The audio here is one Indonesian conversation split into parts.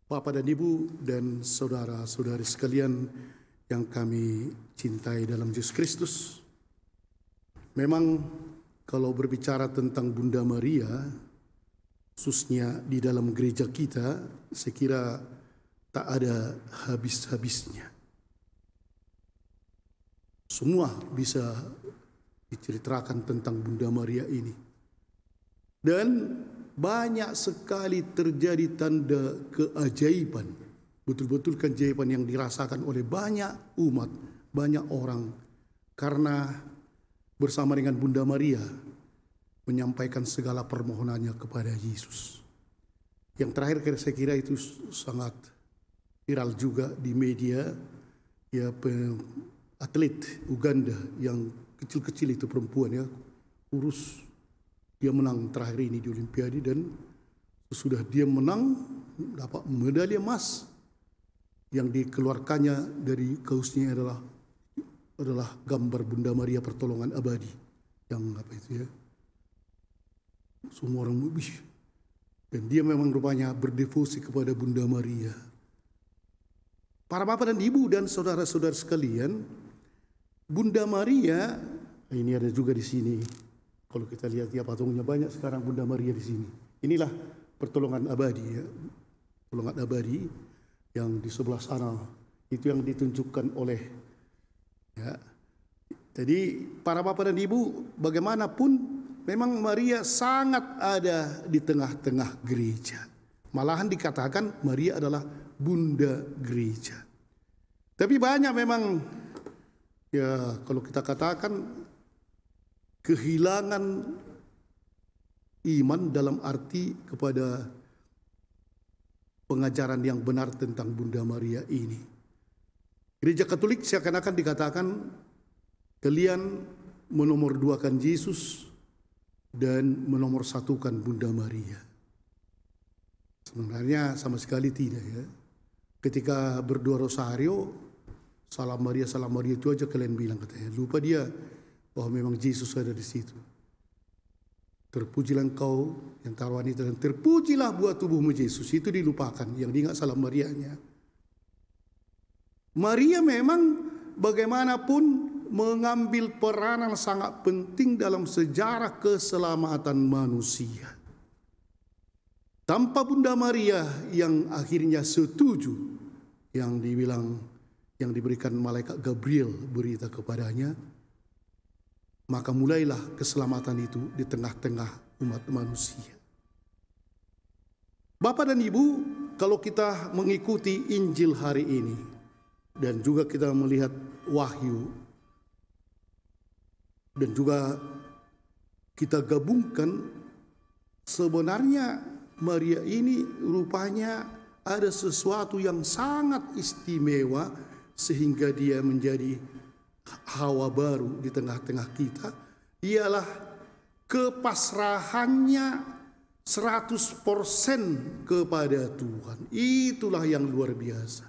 Bapak dan Ibu dan saudara-saudari sekalian yang kami cintai dalam Yesus Kristus. Memang kalau berbicara tentang Bunda Maria, khususnya di dalam gereja kita, saya kira tak ada habis-habisnya. Semua bisa diceritakan tentang Bunda Maria ini. Dan banyak sekali terjadi tanda keajaiban, betul-betul keajaiban yang dirasakan oleh banyak umat, banyak orang, karena bersama dengan Bunda Maria menyampaikan segala permohonannya kepada Yesus. Yang terakhir saya kira itu sangat viral juga di media, ya, atlet Uganda yang kecil-kecil itu perempuan, ya, kurus. Dia menang terakhir ini di Olimpiade, dan sesudah dia menang dapat medali emas, yang dikeluarkannya dari kaosnya adalah gambar Bunda Maria Pertolongan Abadi, yang apa itu, ya, semua orang lebih. Dan dia memang rupanya berdevosi kepada Bunda Maria. Para bapak dan ibu dan saudara-saudara sekalian, Bunda Maria ini ada juga di sini. Kalau kita lihat, ya, patungnya banyak sekarang Bunda Maria di sini. Inilah pertolongan abadi, ya. Pertolongan abadi yang di sebelah sana itu yang ditunjukkan oleh, ya. Jadi para bapak dan ibu, bagaimanapun memang Maria sangat ada di tengah-tengah gereja. Malahan dikatakan Maria adalah Bunda Gereja. Tapi banyak memang, ya, kalau kita katakan kehilangan iman dalam arti kepada pengajaran yang benar tentang Bunda Maria ini. Gereja Katolik seakan-akan dikatakan kalian menomorduakan Yesus dan menomorsatukan Bunda Maria. Sebenarnya sama sekali tidak, ya. Ketika berdoa rosario, Salam Maria itu aja kalian bilang, katanya. Lupa dia bahwa memang Yesus ada di situ. Terpujilah engkau yang taruh wanita, dan terpujilah buah tubuhmu Yesus. Itu dilupakan, yang diingat Salam Marianya. Maria memang bagaimanapun mengambil peranan sangat penting dalam sejarah keselamatan manusia. Tanpa Bunda Maria yang akhirnya setuju, yang diberikan malaikat Gabriel berita kepadanya, maka mulailah keselamatan itu di tengah-tengah umat manusia. Bapak dan Ibu, kalau kita mengikuti Injil hari ini, dan juga kita melihat Wahyu, dan juga kita gabungkan, sebenarnya Maria ini rupanya ada sesuatu yang sangat istimewa, sehingga dia menjadi Hawa baru di tengah-tengah kita, ialah kepasrahannya 100% kepada Tuhan. Itulah yang luar biasa.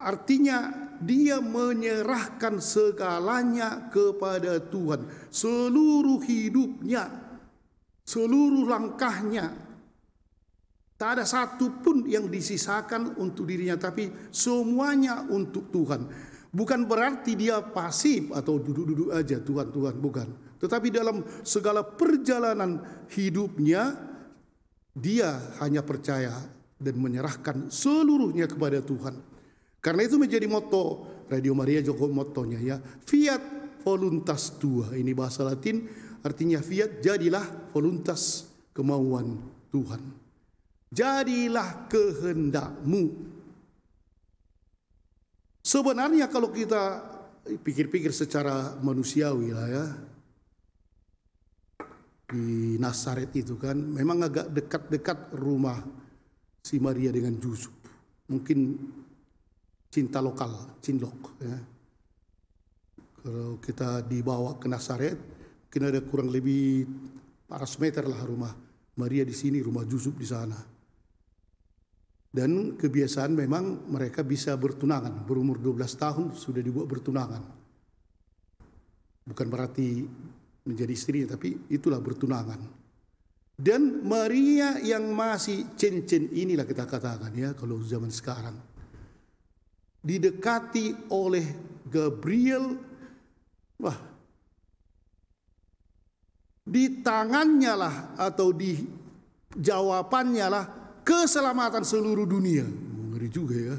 Artinya dia menyerahkan segalanya kepada Tuhan, seluruh hidupnya, seluruh langkahnya. Tak ada satu pun yang disisakan untuk dirinya, tapi semuanya untuk Tuhan. Bukan berarti dia pasif atau duduk-duduk aja, Tuhan, bukan. Tetapi dalam segala perjalanan hidupnya, dia hanya percaya dan menyerahkan seluruhnya kepada Tuhan. Karena itu menjadi moto Radio Maria, juga motonya, ya, Fiat Voluntas Tua. Ini bahasa Latin, artinya fiat, jadilah, voluntas, kemauan Tuhan. Jadilah kehendakmu. Sebenarnya kalau kita pikir-pikir secara manusiawi lah, ya, di Nazaret itu kan memang agak dekat-dekat rumah si Maria dengan Yusuf. Mungkin cinta lokal, cinlok, ya. Kalau kita dibawa ke Nazaret, mungkin ada kurang lebih 400 meter lah rumah Maria di sini, rumah Yusuf di sana. Dan kebiasaan memang mereka bisa bertunangan. Berumur 12 tahun sudah dibuat bertunangan. Bukan berarti menjadi istrinya, tapi itulah bertunangan. Dan Maria yang masih cincin inilah kita katakan ya kalau zaman sekarang, didekati oleh Gabriel, wah, di tangannya lah atau di jawabannya lah keselamatan seluruh dunia. Ngeri juga ya.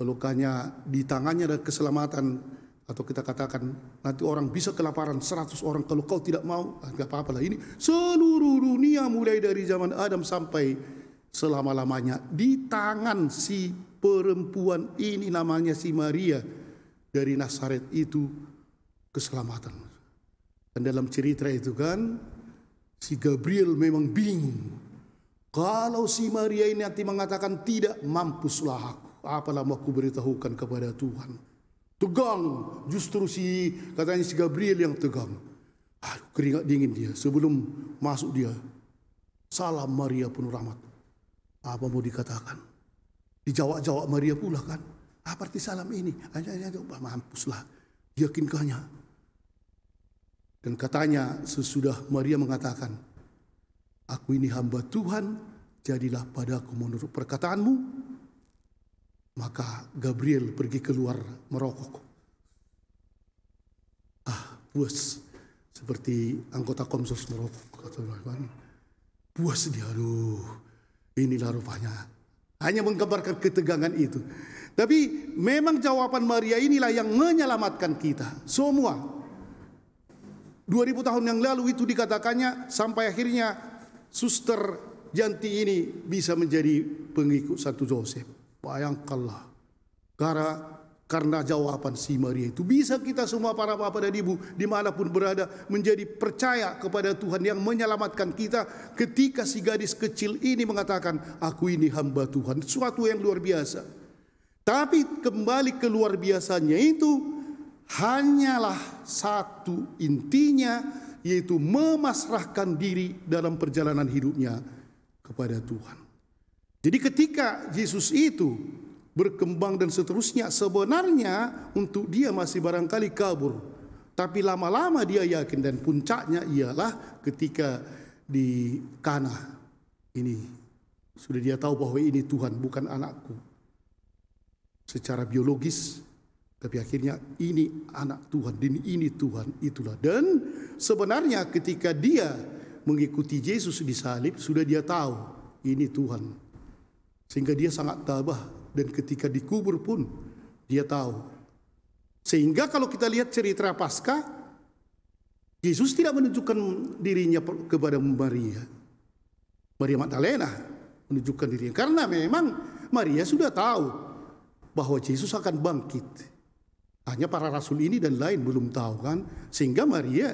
Kalau hanya di tangannya ada keselamatan, atau kita katakan nanti orang bisa kelaparan 100 orang, kalau kau tidak mau, enggak apa-apa lah. Ini seluruh dunia mulai dari zaman Adam sampai selama-lamanya di tangan si perempuan ini namanya si Maria dari Nazaret itu keselamatan. Dan dalam cerita itu kan si Gabriel memang bingung. Kalau si Maria ini nanti mengatakan tidak, mampuslah aku, apalah mau aku beritahukan kepada Tuhan. Tegang, justru katanya si Gabriel yang tegang. Aduh, keringat dingin dia sebelum masuk dia. Salam Maria penuh rahmat. Apa mau dikatakan? Dijawab Maria pula kan. Apa arti salam ini? Mampuslah, yakinkannya. Dan katanya sesudah Maria mengatakan, aku ini hamba Tuhan, jadilah padaku menurut perkataanmu. Maka Gabriel pergi keluar merokok. Puas. Seperti anggota Komsos merokok. Puas dia, aduh. Inilah rupanya. Hanya menggambarkan ketegangan itu. Tapi memang jawaban Maria inilah yang menyelamatkan kita. Semua. 2000 tahun yang lalu itu dikatakannya sampai akhirnya Suster Janti ini bisa menjadi pengikut Santo Joseph. Bayangkanlah, karena jawaban si Maria itu bisa kita semua para bapak dan ibu dimanapun berada menjadi percaya kepada Tuhan yang menyelamatkan kita ketika si gadis kecil ini mengatakan, aku ini hamba Tuhan. Suatu yang luar biasa. Tapi kembali ke luar biasanya itu hanyalah satu intinya, yaitu memasrahkan diri dalam perjalanan hidupnya kepada Tuhan. Jadi ketika Yesus itu berkembang dan seterusnya, sebenarnya untuk dia masih barangkali kabur. Tapi lama-lama dia yakin, dan puncaknya ialah ketika di Kana. Ini sudah dia tahu bahwa ini Tuhan, bukan anakku secara biologis, tapi akhirnya ini anak Tuhan, ini Tuhan, itulah. Dan sebenarnya ketika dia mengikuti Yesus disalib, sudah dia tahu ini Tuhan. Sehingga dia sangat tabah, dan ketika dikubur pun dia tahu. Sehingga kalau kita lihat cerita Paskah, Yesus tidak menunjukkan dirinya kepada Maria Magdalena menunjukkan dirinya, karena memang Maria sudah tahu bahwa Yesus akan bangkit. Hanya para rasul ini dan lain belum tahu kan, sehingga Maria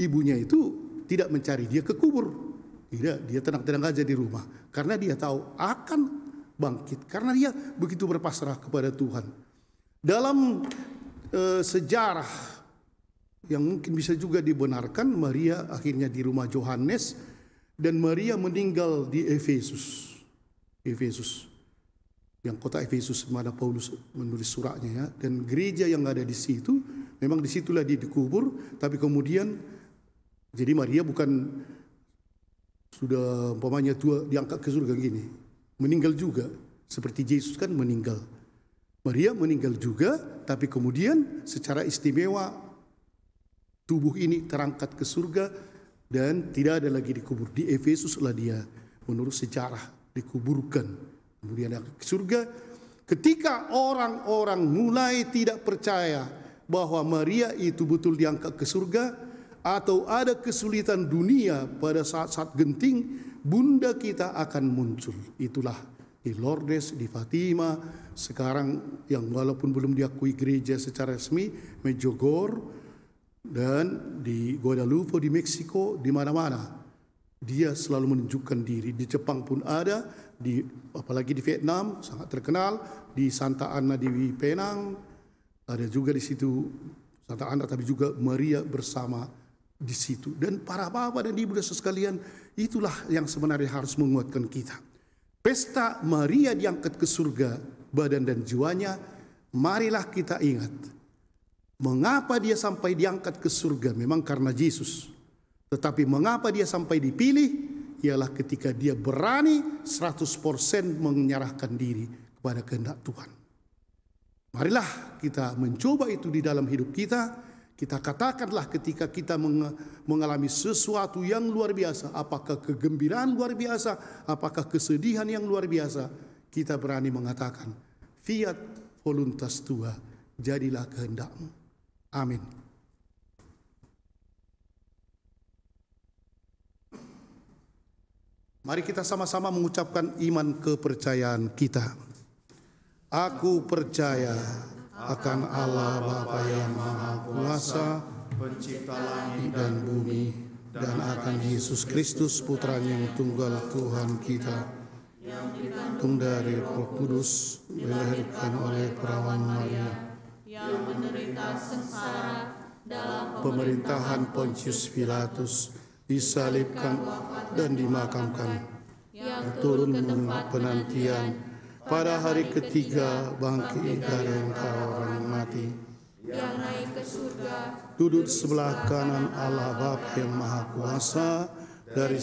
ibunya itu tidak mencari dia ke kubur. Tidak, dia tenang-tenang aja di rumah karena dia tahu akan bangkit, karena dia begitu berpasrah kepada Tuhan. Dalam sejarah yang mungkin bisa juga dibenarkan, Maria akhirnya di rumah Yohanes, dan Maria meninggal di Efesus. Yang kota Efesus mana Paulus menulis suratnya ya, dan gereja yang ada di situ, memang disitulah dia dikubur. Tapi kemudian jadi Maria bukan sudah umpamanya tua diangkat ke surga gini, meninggal juga seperti Yesus kan meninggal. Maria meninggal juga, tapi kemudian secara istimewa tubuh ini terangkat ke surga dan tidak ada lagi dikubur. Di Efesus lah dia menurut sejarah dikuburkan. Kemudian ke surga. Ketika orang-orang mulai tidak percaya bahwa Maria itu betul diangkat ke surga, atau ada kesulitan dunia pada saat-saat genting, bunda kita akan muncul. Itulah di Lourdes, di Fatima, sekarang yang walaupun belum diakui gereja secara resmi, Medjugorje, dan di Guadalupe di Meksiko, di mana-mana dia selalu menunjukkan diri. Di Jepang pun ada, apalagi di Vietnam sangat terkenal, di Santa Ana di Penang ada juga di situ Santa Ana, tapi juga Maria bersama di situ. Dan para bapak dan ibu sekalian, itulah yang sebenarnya harus menguatkan kita. Pesta Maria diangkat ke surga badan dan jiwanya, marilah kita ingat mengapa dia sampai diangkat ke surga. Memang karena Yesus, tetapi mengapa dia sampai dipilih? ialah ketika dia berani 100% menyerahkan diri kepada kehendak Tuhan. Marilah kita mencoba itu di dalam hidup kita. Kita katakanlah ketika kita mengalami sesuatu yang luar biasa, apakah kegembiraan luar biasa, apakah kesedihan yang luar biasa, kita berani mengatakan, fiat voluntas tua, jadilah kehendakmu. Amin. Mari kita sama-sama mengucapkan iman kepercayaan kita. Aku percaya akan Allah Bapa yang Maha Kuasa, pencipta langit dan bumi, dan akan Yesus Kristus Putranya yang tunggal Tuhan kita, yang dikandung dari Roh Kudus, dilahirkan oleh perawan Maria, yang menderita sengsara dalam pemerintahan Pontius Pilatus, disalibkan dan dimakamkan, yang turun ke tempat penantian, pada hari ketiga bangkit dari antara orang mati, yang naik ke surga, duduk sebelah kanan Allah Bapa yang Maha Kuasa, dari